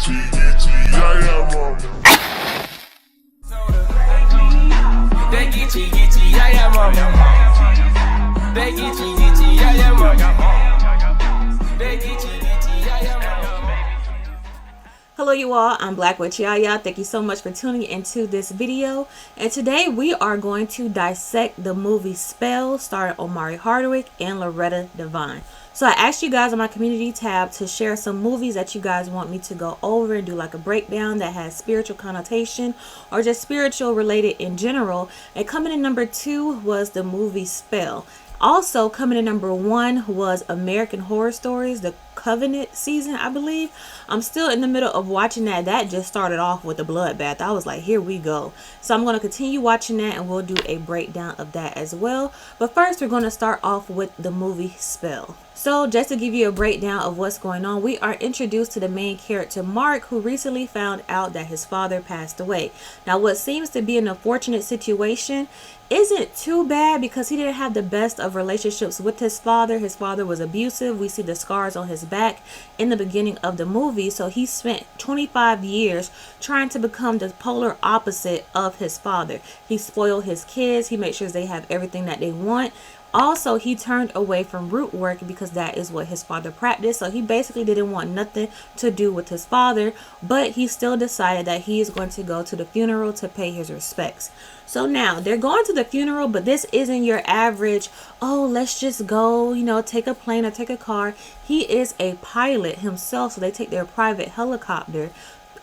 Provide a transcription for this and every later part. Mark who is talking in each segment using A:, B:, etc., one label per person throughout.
A: Hello you all, I'm BlaqueWitchYaya. Thank you so much for tuning into this video. And today we are going to dissect the movie Spell starring Omari Hardwick and Loretta Devine. So I asked you guys on my community tab to share some movies that you guys want me to go over and do like a breakdown that has spiritual connotation or just spiritual related in general. And coming in number 2 was the movie Spell. Also coming in number 1 was American Horror Stories, the Covenant season, I believe. I'm still in the middle of watching that. That just started off with a bloodbath. I was like, here we go. So I'm going to continue watching that and we'll do a breakdown of that as well. But first we're going to start off with the movie Spell. So just to give you a breakdown of what's going on, we are introduced to the main character Mark, who recently found out that his father passed away. Now what seems to be an unfortunate situation isn't too bad because he didn't have the best of relationships with his father. His father was abusive. We see the scars on his back in the beginning of the movie. So he spent 25 years trying to become the polar opposite of his father. He spoiled his kids. He made sure they have everything that they want. Also, he turned away from root work because that is what his father practiced. So he basically didn't want nothing to do with his father, but he still decided that he is going to go to the funeral to pay his respects. So now they're going to the funeral, but this isn't your average, oh, let's just go, you know, take a plane or take a car. He is a pilot himself, so they take their private helicopter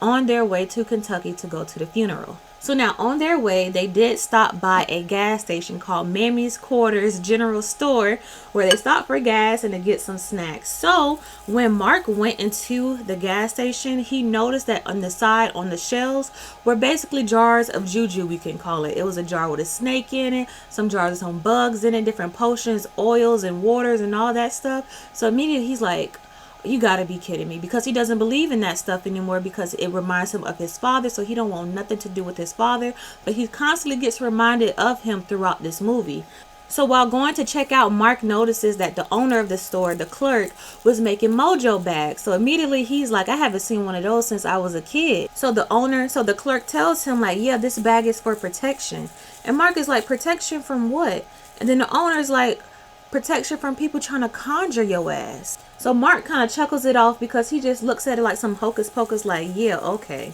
A: on their way to Kentucky to go to the funeral. So now on their way, they did stop by a gas station called Mammy's Quarters General Store, where they stopped for gas and to get some snacks. So when Mark went into the gas station, he noticed that on the side on the shelves were basically jars of juju, we can call it. It was a jar with a snake in it, some jars with some bugs in it, different potions, oils and waters and all that stuff. So immediately he's like, you gotta be kidding me, because he doesn't believe in that stuff anymore because it reminds him of his father. So he don't want nothing to do with his father, but he constantly gets reminded of him throughout this movie. So while going to check out, Mark notices that the owner of the store, the clerk, was making Mojo Bags. So immediately he's like, I haven't seen one of those since I was a kid. So the clerk tells him like, yeah, this bag is for protection. And Mark is like, protection from what? And then the owner's like, protection from people trying to conjure your ass. So Mark kind of chuckles it off because he just looks at it like some hocus pocus, like, yeah, okay.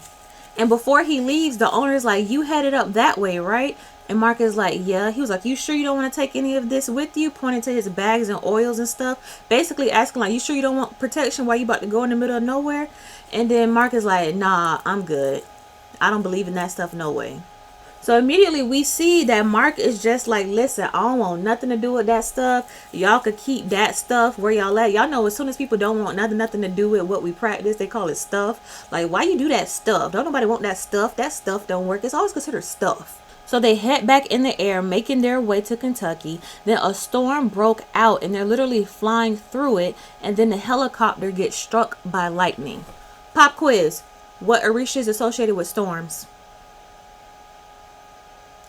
A: And before he leaves, the owner's like, you headed up that way, right? And Mark is like, yeah. He was like, you sure you don't want to take any of this with you? Pointing to his bags and oils and stuff. Basically asking like, you sure you don't want protection while you about to go in the middle of nowhere? And then Mark is like, nah, I'm good. I don't believe in that stuff, no way. So immediately we see that Mark is just like, listen, I don't want nothing to do with that stuff. Y'all could keep that stuff where y'all at. Y'all know as soon as people don't want nothing to do with what we practice, they call it stuff. Like, why you do that stuff? Don't nobody want that stuff. That stuff don't work. It's always considered stuff. So they head back in the air, making their way to Kentucky. Then a storm broke out and they're literally flying through it. And then the helicopter gets struck by lightning. Pop quiz. What Orisha is associated with storms?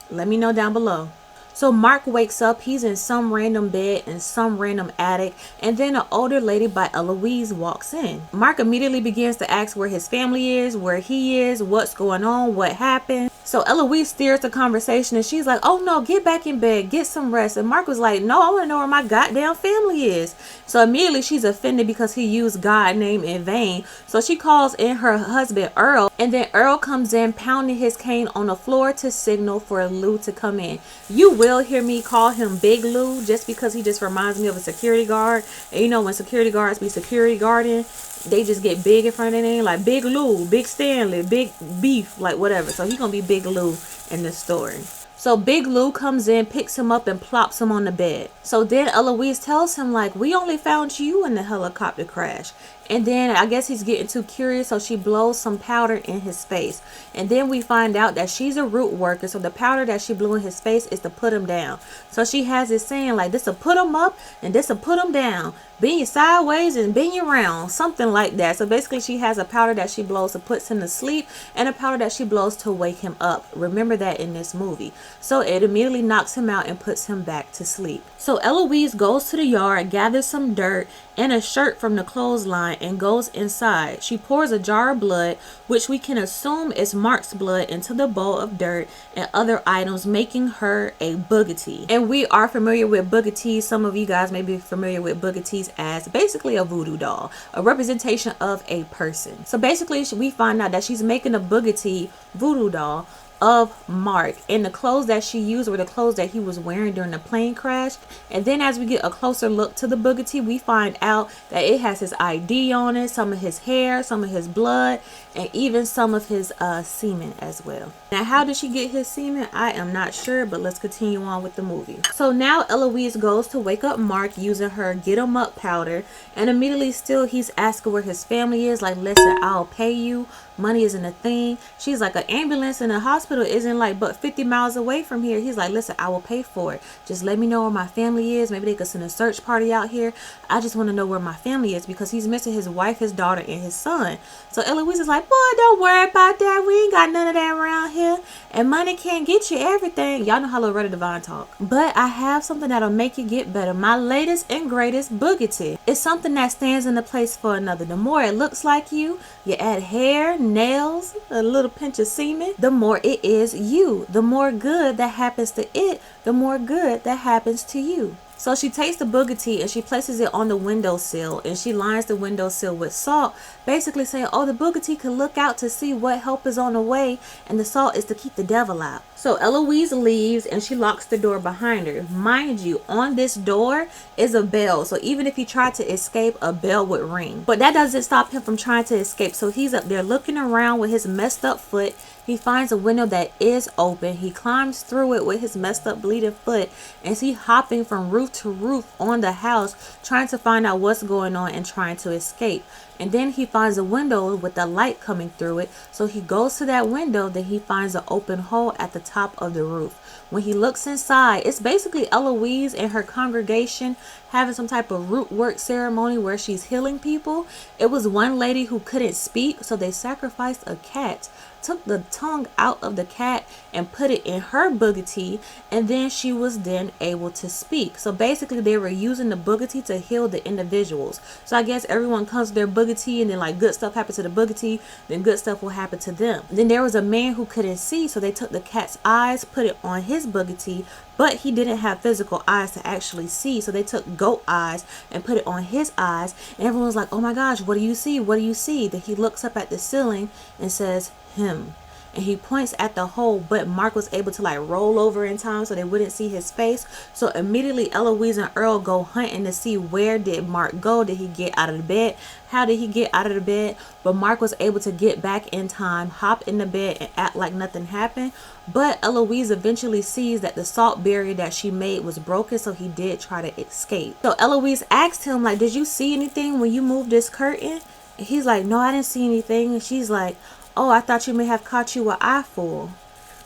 A: Let me know down below. So Mark wakes up. He's in some random bed in some random attic. And then an older lady by Eloise walks in. Mark immediately begins to ask where his family is, where he is, what's going on, what happened. So Eloise steers the conversation and she's like, oh no, get back in bed, get some rest. And Mark was like, no, I want to know where my goddamn family is. So immediately she's offended because he used God's name in vain. So she calls in her husband Earl, and then Earl comes in pounding his cane on the floor to signal for Lou to come in. You will hear me call him Big Lou just because he just reminds me of a security guard. And you know when security guards be security guarding, they just get big in front of their name, like Big Lou, Big Stanley, Big Beef, like whatever. So he's gonna be Big Lou in this story. So Big Lou comes in, picks him up and plops him on the bed. So then Eloise tells him like, we only found you in the helicopter crash. And then I guess he's getting too curious, so she blows some powder in his face. And then we find out that she's a root worker, so the powder that she blew in his face is to put him down. So she has it saying like, this'll put him up and this'll put him down. Bend you sideways and bend you around, something like that. So basically she has a powder that she blows to put him to sleep and a powder that she blows to wake him up. Remember that in this movie. So it immediately knocks him out and puts him back to sleep. So Eloise goes to the yard, gathers some dirt and a shirt from the clothesline and goes inside. She pours a jar of blood, which we can assume is Mark's blood, into the bowl of dirt and other items, making her a boogity. And we are familiar with boogities. Some of you guys may be familiar with boogities as basically a voodoo doll, a representation of a person. So basically we find out that she's making a boogity voodoo doll of Mark, and the clothes that she used were the clothes that he was wearing during the plane crash. And then as we get a closer look to the boogity, we find out that it has his ID on it, some of his hair, some of his blood, and even some of his semen as well. Now how did she get his semen? I am not sure, but let's continue on with the movie. So now Eloise goes to wake up Mark using her get 'em up powder, and immediately still he's asking where his family is. Like, listen, I'll pay you, money isn't a thing. She's like, an ambulance in a hospital isn't like but 50 miles away from here. He's like, listen, I will pay for it, just let me know where my family is. Maybe they could send a search party out here. I just want to know where my family is, because he's missing his wife, his daughter, and his son. So Eloise is like, boy, don't worry about that, we ain't got none of that around here, and money can't get you everything. Y'all know how Loretta Devine talk. But I have something that'll make you get better. My latest and greatest boogity. It's something that stands in the place for another. The more it looks like you add hair, nails, a little pinch of semen, the more it is you. The more good that happens to it, the more good that happens to you. So she takes the boogity and she places it on the windowsill, and she lines the windowsill with salt, basically saying, oh, the boogity can look out to see what help is on the way, and the salt is to keep the devil out. So Eloise leaves and she locks the door behind her. Mind you, on this door is a bell, so even if he tried to escape, a bell would ring. But that doesn't stop him from trying to escape. So he's up there looking around with his messed up foot. He finds a window that is open. He climbs through it with his messed up bleeding foot, and he's hopping from roof to roof on the house, trying to find out what's going on and trying to escape. And then he finds a window with the light coming through it. So he goes to that window. Then he finds an open hole at the top of the roof. When he looks inside, it's basically Eloise and her congregation having some type of root work ceremony where she's healing people. It was one lady who couldn't speak, so they sacrificed a cat, took the tongue out of the cat and put it in her boogity, and then she was then able to speak. So basically they were using the boogity to heal the individuals. So I guess everyone comes to their boogity, and then like good stuff happens to the boogity, then good stuff will happen to them. Then there was a man who couldn't see, so they took the cat's eyes, put it on his boogity, but he didn't have physical eyes to actually see, so they took goat eyes and put it on his eyes, and everyone was like, oh my gosh, what do you see, what do you see? Then he looks up at the ceiling and says, him, and he points at the hole, but Mark was able to like roll over in time so they wouldn't see his face. So immediately Eloise and Earl go hunting to see, where did Mark go? Did he get out of the bed? How did he get out of the bed? But Mark was able to get back in time, hop in the bed, and act like nothing happened. But Eloise eventually sees that the salt barrier that she made was broken, so he did try to escape. So Eloise asked him, like, did you see anything when you moved this curtain? And he's like, no, I didn't see anything. And she's like, oh, I thought you may have caught you an eyeful.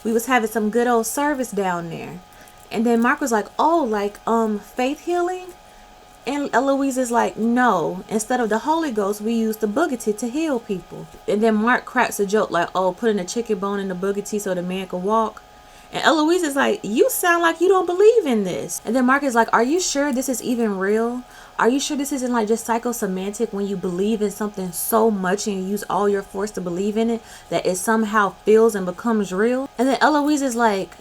A: We was having some good old service down there. And then Mark was like, oh, like faith healing? And Eloise is like, no, instead of the Holy Ghost, we use the boogity to heal people. And then Mark cracks a joke like, oh, putting a chicken bone in the boogity so the man could walk. And Eloise is like, you sound like you don't believe in this. And then Mark is like, are you sure this is even real? Are you sure this isn't like just psychosemantic, when you believe in something so much and you use all your force to believe in it, that it somehow feels and becomes real? And then Eloise is like,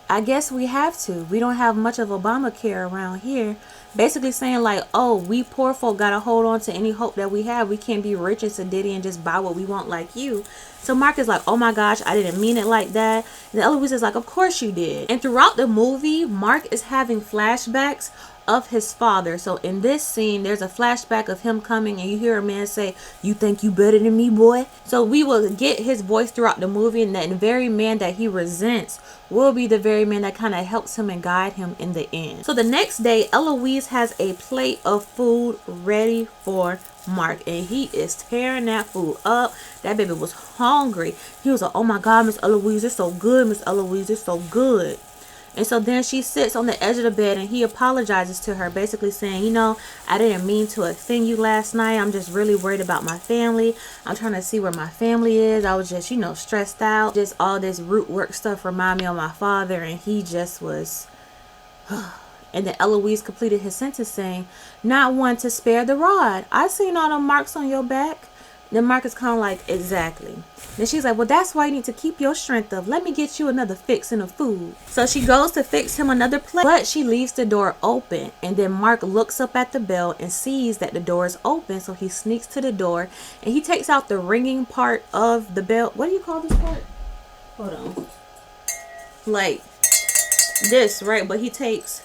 A: I guess we have to. We don't have much of Obamacare around here. Basically saying like, oh, we poor folk gotta hold on to any hope that we have. We can't be rich and sedity and just buy what we want like you. So Mark is like, oh my gosh, I didn't mean it like that. And Eloise is like, of course you did. And throughout the movie, Mark is having flashbacks of his father. So in this scene, there's a flashback of him coming, and you hear a man say, you think you better than me, boy? So we will get his voice throughout the movie, and that very man that he resents will be the very man that kind of helps him and guide him in the end. So the next day, Eloise has a plate of food ready for Mark, and he is tearing that food up. That baby was hungry. He was like, oh my God, Miss Eloise, it's so good. Miss Eloise, it's so good. And so then she sits on the edge of the bed and he apologizes to her, basically saying, you know, I didn't mean to offend you last night. I'm just really worried about my family. I'm trying to see where my family is. I was just, you know, stressed out. Just all this root work stuff remind me of my father, and he just was... And then Eloise completed his sentence saying, not one to spare the rod. I seen all the marks on your back. Then Mark is kind of like, exactly. Then she's like, well, that's why you need to keep your strength up. Let me get you another fix in the food. So she goes to fix him another plate, but she leaves the door open. And then Mark looks up at the bell and sees that the door is open. So he sneaks to the door and he takes out the ringing part of the bell. What do you call this part? Hold on. Like this, right? But he takes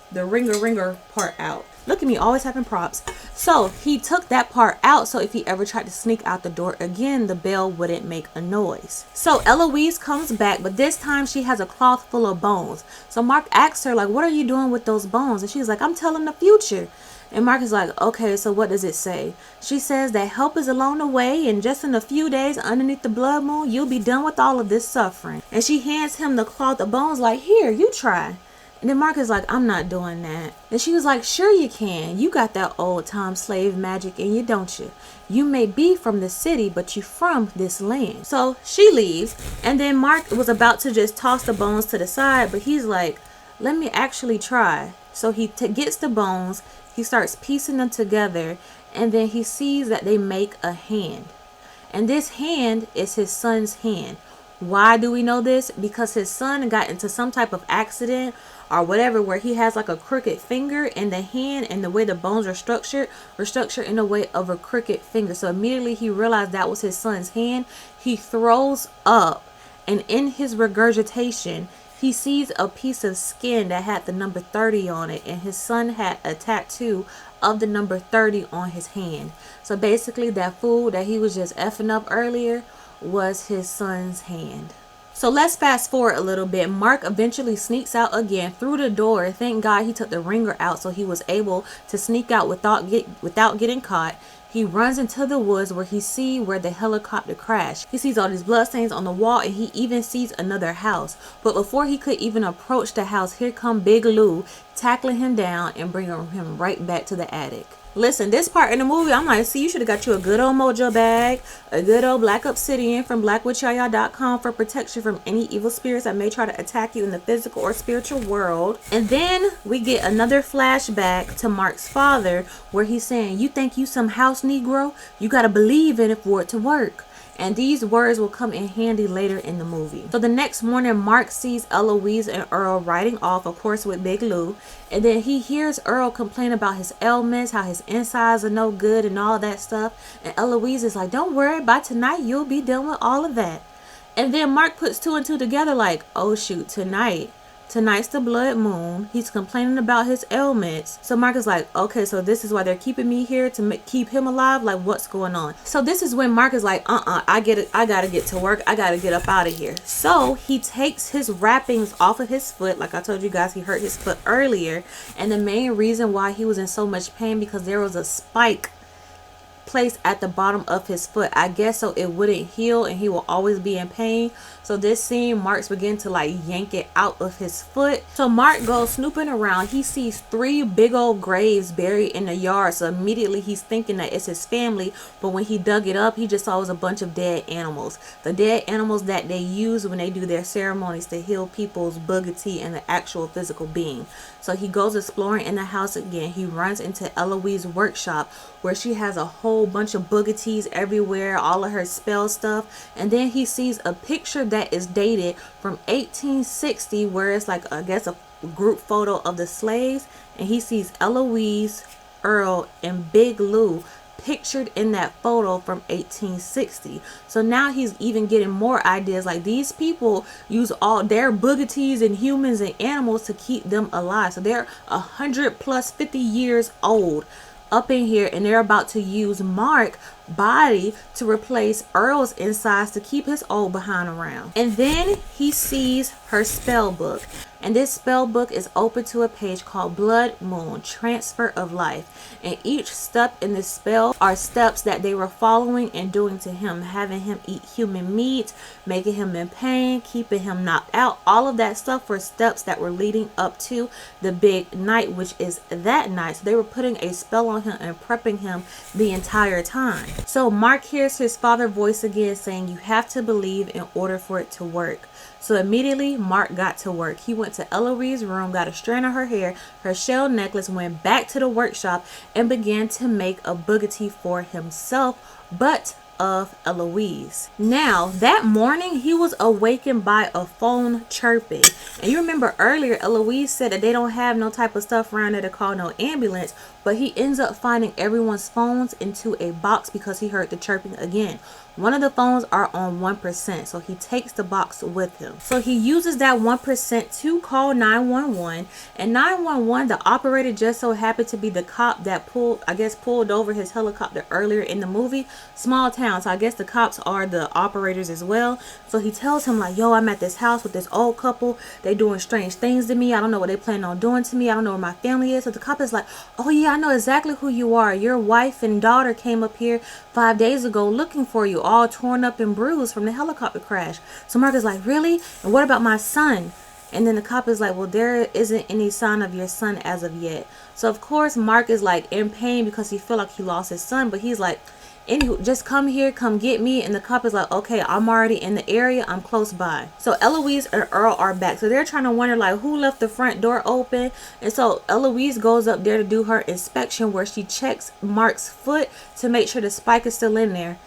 A: the ringer part out. Look at me, always having props. So he took that part out, so if he ever tried to sneak out the door again, the bell wouldn't make a noise. So Eloise comes back, but this time she has a cloth full of bones. So Mark asks her, like, what are you doing with those bones? And she's like, I'm telling the future. And Mark is like, okay, so what does it say? She says that help is along the way, and just in a few days underneath the blood moon, you'll be done with all of this suffering. And she hands him the cloth of bones like, here, you try. And then Mark is like, I'm not doing that. And she was like, sure you can. You got that old time slave magic in you, don't you? You may be from the city, but you from this land. So she leaves. And then Mark was about to just toss the bones to the side, but he's like, let me actually try. So he gets the bones. He starts piecing them together. And then he sees that they make a hand. And this hand is his son's hand. Why do we know this? Because his son got into some type of accident or whatever where he has like a crooked finger, and the hand and the way the bones are structured in a way of a crooked finger. So immediately he realized that was his son's hand. He throws up, and in his regurgitation he sees a piece of skin that had the number 30 on it, and his son had a tattoo of the number 30 on his hand. So basically that fool that he was just effing up earlier was his son's hand. So let's fast forward a little bit. Mark eventually sneaks out again through the door. Thank God he took the ringer out so he was able to sneak out without getting caught. He runs into the woods where he sees where the helicopter crashed. He sees all these bloodstains on the wall, and he even sees another house. But before he could even approach the house, here come Big Lou, tackling him down and bringing him right back to the attic. Listen, this part in the movie, I'm like, see, you should have got you a good old Mojo Bag, a good old black obsidian from BlaqueWitchYaya.com for protection from any evil spirits that may try to attack you in the physical or spiritual world. And then we get another flashback to Mark's father where he's saying, you think you some house Negro? You got to believe in it for it to work. And these words will come in handy later in the movie. So the next morning, Mark sees Eloise and Earl riding off, of course, with Big Lou. And then he hears Earl complain about his ailments, how his insides are no good and all that stuff. And Eloise is like, don't worry, by tonight you'll be done with all of that. And then Mark puts two and two together like, oh shoot, tonight's the blood moon. He's complaining about his ailments. So Mark is like, okay, so this is why they're keeping me here, to keep him alive. Like, what's going on? So this is when Mark is like, I get it. I gotta get to work. I gotta get up out of here. So he takes his wrappings off of his foot. Like I told you guys, he hurt his foot earlier. And the main reason why he was in so much pain because there was a spike placed at the bottom of his foot, I guess, so it wouldn't heal and he will always be in pain. So this scene, Mark's begin to like yank it out of his foot. So Mark goes snooping around. He sees 3 big old graves buried in the yard. So immediately he's thinking that it's his family, but when he dug it up, he just saw it was a bunch of dead animals. The dead animals that they use when they do their ceremonies to heal people's boogity and the actual physical being. So he goes exploring in the house again. He runs into Eloise's workshop where she has a whole bunch of boogeties everywhere, all of her spell stuff. And then he sees a picture that is dated from 1860 where it's like, I guess, a group photo of the slaves. And he sees Eloise, Earl, and Big Lou pictured in that photo from 1860. So now he's even getting more ideas, like these people use all their boogeties and humans and animals to keep them alive. So they're 100 plus 50 years old up in here, and they're about to use Mark's body to replace Earl's insides to keep his old behind around. And then he sees her spell book, And this spell book is open to a page called Blood Moon, Transfer of Life. And each step in this spell are steps that they were following and doing to him, having him eat human meat, making him in pain, keeping him knocked out. All of that stuff were steps that were leading up to the big night, which is that night. So they were putting a spell on him and prepping him the entire time. So Mark hears his father's voice again saying, you have to believe in order for it to work. So immediately Mark got to work. He went to Eloise's room, got a strand of her hair, her shell necklace, went back to the workshop and began to make a boogity for himself, but of Eloise. Now that morning he was awakened by a phone chirping. And you remember earlier Eloise said that they don't have no type of stuff around there to call no ambulance, but he ends up finding everyone's phones into a box because he heard the chirping again. One of the phones are on 1%, so he takes the box with him. So he uses that 1% to call 911, and 911, the operator just so happened to be the cop that pulled over his helicopter earlier in the movie. Small town, so I guess the cops are the operators as well. So he tells him like, yo, I'm at this house with this old couple. They doing strange things to me. I don't know what they plan on doing to me. I don't know where my family is. So the cop is like, oh yeah, I know exactly who you are. Your wife and daughter came up here 5 days ago looking for you, all torn up and bruised from the helicopter crash. So Mark is like, really? And what about my son? And then the cop is like, well, there isn't any sign of your son as of yet. So of course Mark is like in pain because he feel like he lost his son, but he's like, anywho, just come here, come get me. And the cop is like, okay, I'm already in the area, I'm close by. So Eloise and Earl are back, so they're trying to wonder like who left the front door open. And so Eloise goes up there to do her inspection, where she checks Mark's foot to make sure the spike is still in there.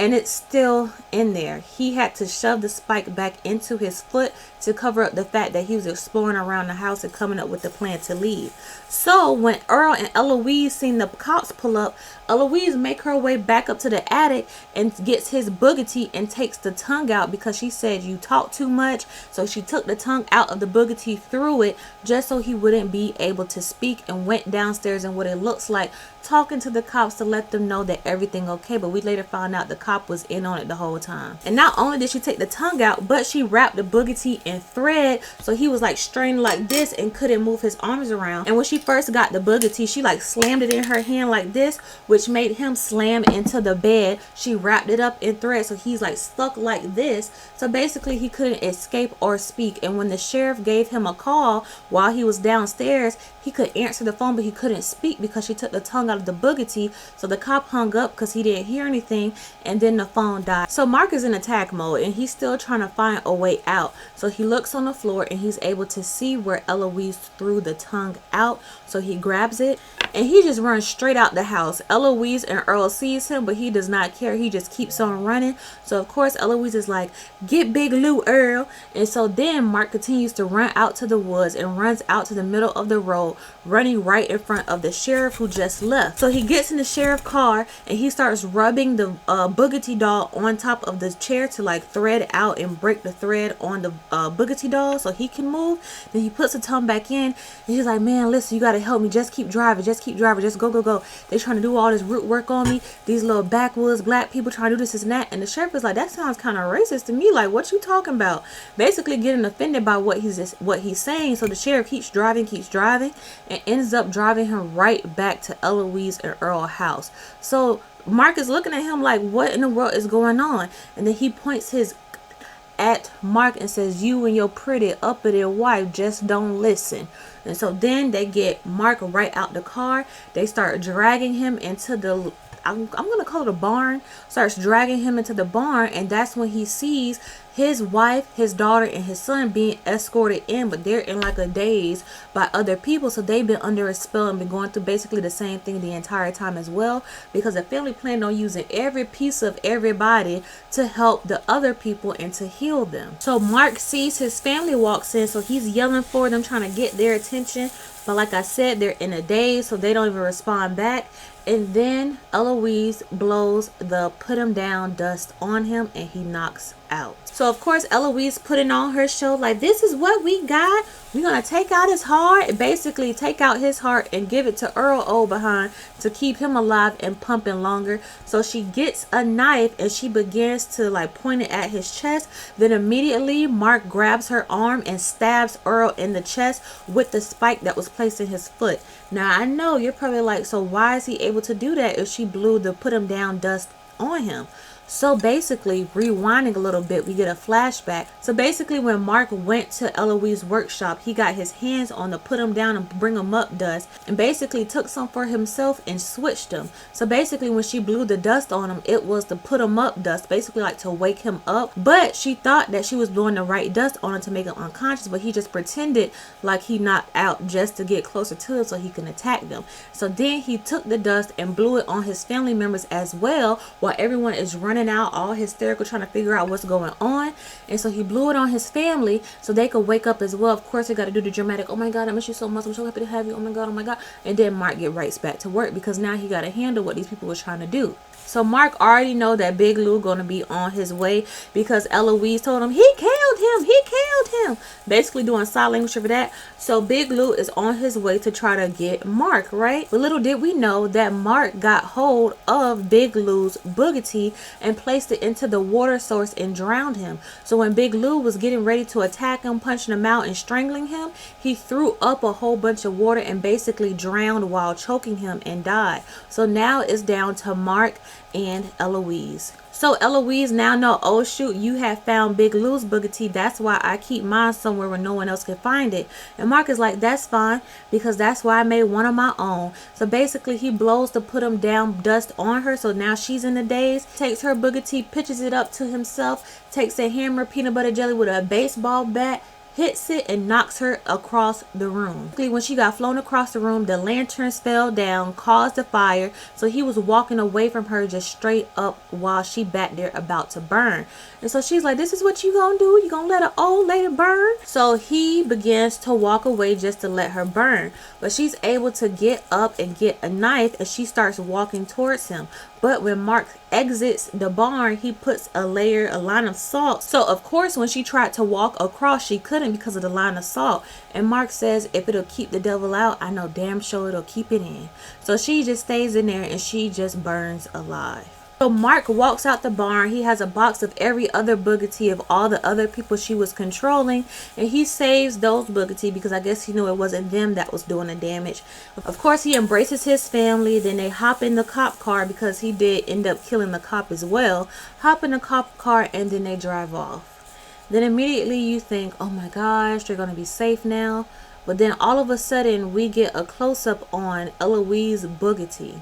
A: And it's still in there. He had to shove the spike back into his foot to cover up the fact that he was exploring around the house and coming up with the plan to leave. So when Earl and Eloise seen the cops pull up, Eloise make her way back up to the attic and gets his boogity and takes the tongue out because she said you talk too much. So she took the tongue out of the boogity, threw it just so he wouldn't be able to speak, and went downstairs and what it looks like talking to the cops to let them know that everything okay. But we later found out the cop was in on it the whole time. And not only did she take the tongue out, but she wrapped the boogity in thread, so he was like strained like this and couldn't move his arms around. And when she first got the boogity, she like slammed it in her hand like this, which made him slam into the bed. She wrapped it up in thread, so he's like stuck like this. So basically he couldn't escape or speak. And when the sheriff gave him a call while he was downstairs, he could answer the phone, but he couldn't speak because she took the tongue out of the boogity. So the cop hung up because he didn't hear anything, and then the phone died. So Mark is in attack mode and he's still trying to find a way out. So he looks on the floor and he's able to see where Eloise threw the tongue out. So he grabs it and he just runs straight out the house. Eloise and Earl sees him, but he does not care. He just keeps on running. So of course Eloise is like, get Big Lou, Earl. And so then Mark continues to run out to the woods and runs out to the middle of the road, running right in front of the sheriff who just left. So he gets in the sheriff car and he starts rubbing the boogity doll on top of the chair to like thread out and break the thread on the boogity doll so he can move. Then he puts the tongue back in and he's like, man, listen, you gotta help me. Just keep driving. Just keep driving. Just go, go, go. They trying to do all this root work on me. These little backwoods black people trying to do this and that. And the sheriff is like, that sounds kind of racist to me. Like, what you talking about? Basically getting offended by what he's saying. So the sheriff keeps driving, and ends up driving him right back to Eloise and Earl's house. So Mark is looking at him like, what in the world is going on? And then he points his at Mark and says, you and your pretty uppity wife just don't listen. And so then they get Mark right out the car. They start dragging him into the, I'm gonna call it a barn. Starts dragging him into the barn, and that's when he sees his wife, his daughter, and his son being escorted in, but they're in like a daze by other people. So they've been under a spell and been going through basically the same thing the entire time as well, because the family planned on using every piece of everybody to help the other people and to heal them. So Mark sees his family walks in, so he's yelling for them, trying to get their attention. But like I said, they're in a daze, so they don't even respond back. And then Eloise blows the put him down dust on him and he knocks out. So of course Eloise putting on her show like, this is what we got. We're gonna take out his heart, basically take out his heart and give it to Earl old behind to keep him alive and pumping longer. So she gets a knife and she begins to like point it at his chest. Then immediately Mark grabs her arm and stabs Earl in the chest with the spike that was placed in his foot. Now I know you're probably like, so why is he able to do that if she blew the put him down dust on him? So basically, rewinding a little bit, we get a flashback. So basically, when Mark went to Eloise's workshop, he got his hands on the put him down and bring him up dust and basically took some for himself and switched them. So basically, when she blew the dust on him, it was the put him up dust, basically like to wake him up. But she thought that she was blowing the right dust on him to make him unconscious, but he just pretended like he knocked out just to get closer to it so he can attack them. So then he took the dust and blew it on his family members as well, while everyone is running out all hysterical trying to figure out what's going on. And so he blew it on his family so they could wake up as well. Of course they got to do the dramatic, oh my god, I miss you so much, I'm so happy to have you, oh my god, oh my god. And then Mark get right back to work because now he got to handle what these people were trying to do. So Mark already know that Big Lou gonna be on his way because Eloise told him he killed him, he killed him, basically doing sign language for that. So Big Lou is on his way to try to get Mark, right? But little did we know that Mark got hold of Big Lou's boogity and placed it into the water source and drowned him. So when Big Lou was getting ready to attack him, punching him out and strangling him, he threw up a whole bunch of water and basically drowned while choking him and died. So now it's down to Mark and Eloise. So Eloise now know, oh shoot, you have found Big Lou's boogity, that's why I keep mine somewhere where no one else can find it. And Mark is like, that's fine, because that's why I made one of my own. So basically he blows the put him down dust on her, so now she's in a daze, takes her boogity, pitches it up to himself, takes a hammer, peanut butter jelly with a baseball bat, hits it and knocks her across the room. When she got flown across the room, the lanterns fell down, caused a fire, so he was walking away from her just straight up while she back there about to burn. And so she's like, this is what you gonna do? You gonna let an old lady burn? So he begins to walk away just to let her burn, but she's able to get up and get a knife and she starts walking towards him. But when Mark exits the barn, he puts a line of salt. So of course when she tried to walk across, she couldn't because of the line of salt. And Mark says, if it'll keep the devil out, I know damn sure it'll keep it in. So she just stays in there and she just burns alive. So Mark walks out the barn. He has a box of every other boogity of all the other people she was controlling, and he saves those boogity because I guess he knew it wasn't them that was doing the damage. Of course he embraces his family. Then they hop in the cop car because he did end up killing the cop as well. Hop in the cop car and then they drive off. Then immediately you think, oh my gosh, they're gonna be safe now. But then all of a sudden we get a close-up on Eloise boogity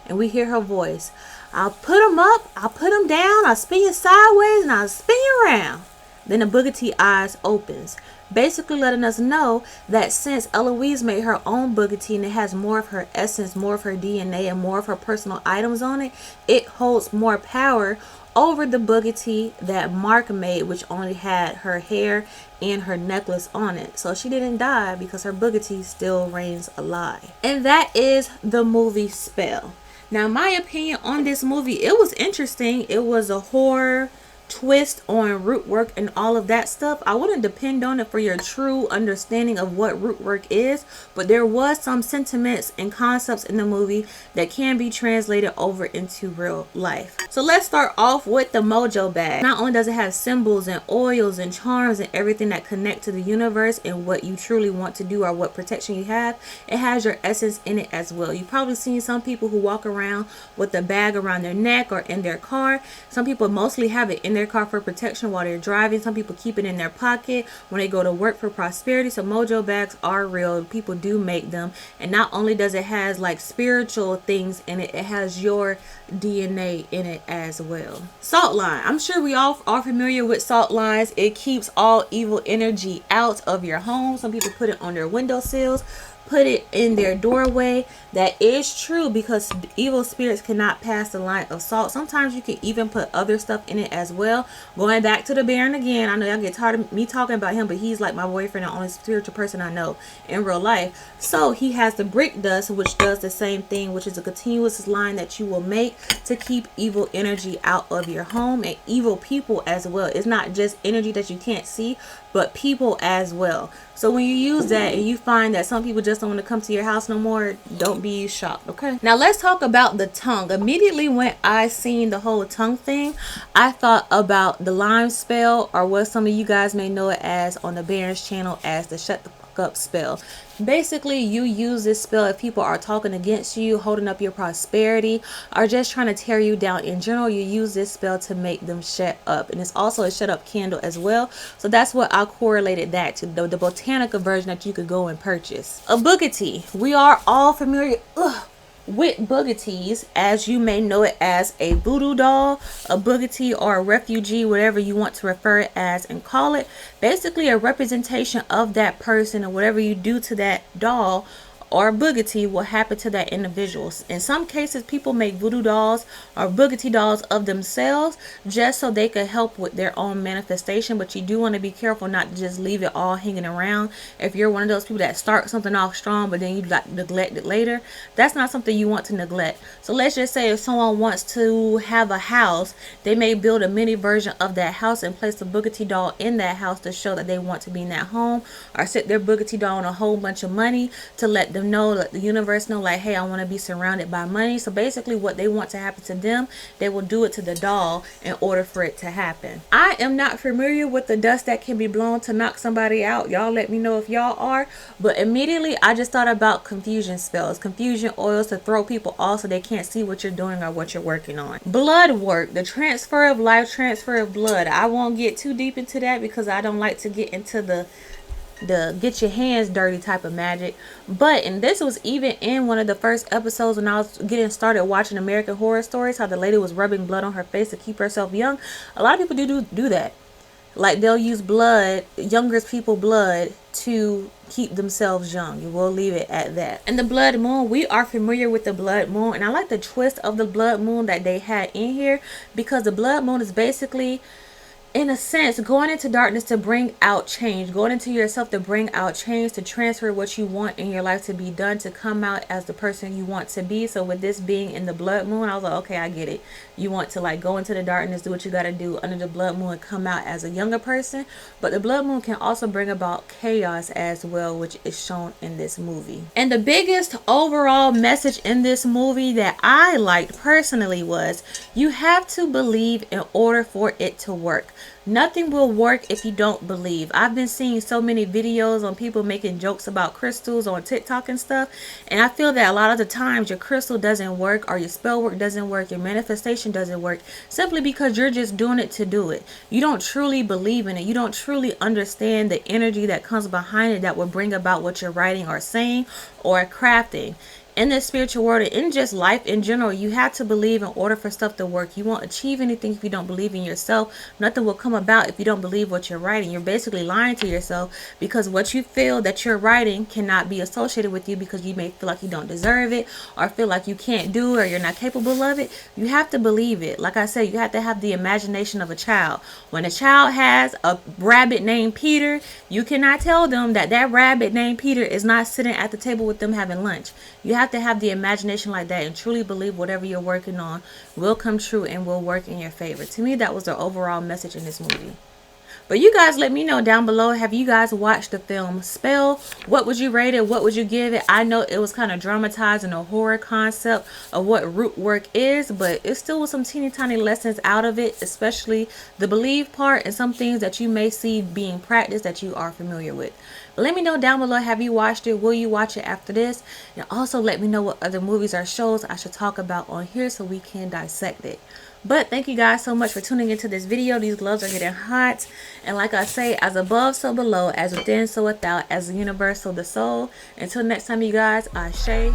A: and we hear her voice. I'll put him up, I'll put him down, I'll spin you sideways, and I'll spin you around. Then the boogity eyes opens, basically letting us know that since Eloise made her own boogity and it has more of her essence, more of her DNA, and more of her personal items on it, it holds more power over the boogity that Mark made, which only had her hair and her necklace on it. So she didn't die because her boogity still reigns alive. And that is the movie Spell. Now, my opinion on this movie, it was interesting. It was a horror twist on root work and all of that stuff. I wouldn't depend on it for your true understanding of what root work is, but there was some sentiments and concepts in the movie that can be translated over into real life. So let's start off with the Mojo Bag. Not only does it have symbols and oils and charms and everything that connect to the universe and what you truly want to do or what protection you have, it has your essence in it as well. You've probably seen some people who walk around with a bag around their neck or in their car. Some people mostly have it in their car for protection while they're driving. Some people keep it in their pocket when they go to work for prosperity. So Mojo Bags are real. People do make them. And not only does it has like spiritual things in it, it has your DNA in it as well. Salt line. I'm sure we all are familiar with salt lines. It keeps all evil energy out of your home. Some people put it on their windowsills, put it in their doorway. That is true, because evil spirits cannot pass the line of salt. Sometimes you can even put other stuff in it as well. Going back to the Baron again, I know y'all get tired of me talking about him, but he's like my boyfriend, the only spiritual person I know in real life. So he has the brick dust, which does the same thing, which is a continuous line that you will make to keep evil energy out of your home, and evil people as well. It's not just energy that you can't see, but people as well. So when you use that and you find that some people just don't want to come to your house no more, don't be shocked, okay? Now let's talk about the tongue. Immediately when I seen the whole tongue thing, I thought about the lime spell, or what some of you guys may know it as on the Baron's channel as the shut the fuck up spell. Basically, you use this spell if people are talking against you, holding up your prosperity, or just trying to tear you down in general. You use this spell to make them shut up, and it's also a shut up candle as well. So that's what I correlated that to, the botanica version that you could go and purchase. A boogity. We are all familiar with boogeties, as you may know it as a voodoo doll, a boogity, or a refugee, whatever you want to refer it as and call it. Basically a representation of that person, and whatever you do to that doll or boogity will happen to that individual. In some cases, people make voodoo dolls or boogity dolls of themselves just so they could help with their own manifestation, but you do want to be careful not to just leave it all hanging around. If you're one of those people that start something off strong but then you like neglect it later, that's not something you want to neglect. So let's just say if someone wants to have a house, they may build a mini version of that house and place the boogity doll in that house to show that they want to be in that home, or set their boogity doll on a whole bunch of money to let them know, let the universe know, like, hey, I want to be surrounded by money. So basically what they want to happen to them, they will do it to the doll in order for it to happen. I am not familiar with the dust that can be blown to knock somebody out. Y'all let me know if y'all are. But immediately I just thought about confusion spells, confusion oils to throw people off so they can't see what you're doing or what you're working on. Blood work, the transfer of life, transfer of blood. I won't get too deep into that because I don't like to get into the get your hands dirty type of magic. But, and this was even in one of the first episodes when I was getting started watching American Horror Stories, how the lady was rubbing blood on her face to keep herself young. A lot of people do that. Like, they'll use blood, younger people blood, to keep themselves young. We'll leave it at that. And the blood moon, we are familiar with the blood moon, and I like the twist of the blood moon that they had in here, because the blood moon is basically, in a sense, going into darkness to bring out change, going into yourself to bring out change, to transfer what you want in your life to be done, to come out as the person you want to be. So with this being in the blood moon, I was like, okay, I get it. You want to like go into the darkness, do what you got to do under the blood moon, and come out as a younger person. But the blood moon can also bring about chaos as well, which is shown in this movie. And the biggest overall message in this movie that I liked personally was, you have to believe in order for it to work. Nothing will work if you don't believe. I've been seeing so many videos on people making jokes about crystals on TikTok and stuff, and I feel that a lot of the times your crystal doesn't work, or your spell work doesn't work, your manifestation doesn't work, simply because you're just doing it to do it. You don't truly believe in it. You don't truly understand the energy that comes behind it that will bring about what you're writing or saying or crafting. In the spiritual world, and in just life in general, you have to believe in order for stuff to work. You won't achieve anything if you don't believe in yourself. Nothing will come about if you don't believe what you're writing. You're basically lying to yourself, because what you feel that you're writing cannot be associated with you, because you may feel like you don't deserve it, or feel like you can't do it, or you're not capable of it. You have to believe it. Like I said, you have to have the imagination of a child. When a child has a rabbit named Peter, you cannot tell them that that rabbit named Peter is not sitting at the table with them having lunch. You have to have the imagination like that and truly believe whatever you're working on will come true and will work in your favor. To me, that was the overall message in this movie. But you guys let me know down below, have you guys watched the film Spell? What would you rate it? What would you give it? I know it was kind of dramatized in a horror concept of what root work is, but it still was some teeny tiny lessons out of it, especially the believe part and some things that you may see being practiced that you are familiar with. But let me know down below, have you watched it? Will you watch it after this? And also let me know what other movies or shows I should talk about on here so we can dissect it. But thank you guys so much for tuning into this video. These gloves are getting hot. And like I say, as above, so below, as within, so without, as the universe, so the soul. Until next time, you guys, Ashe.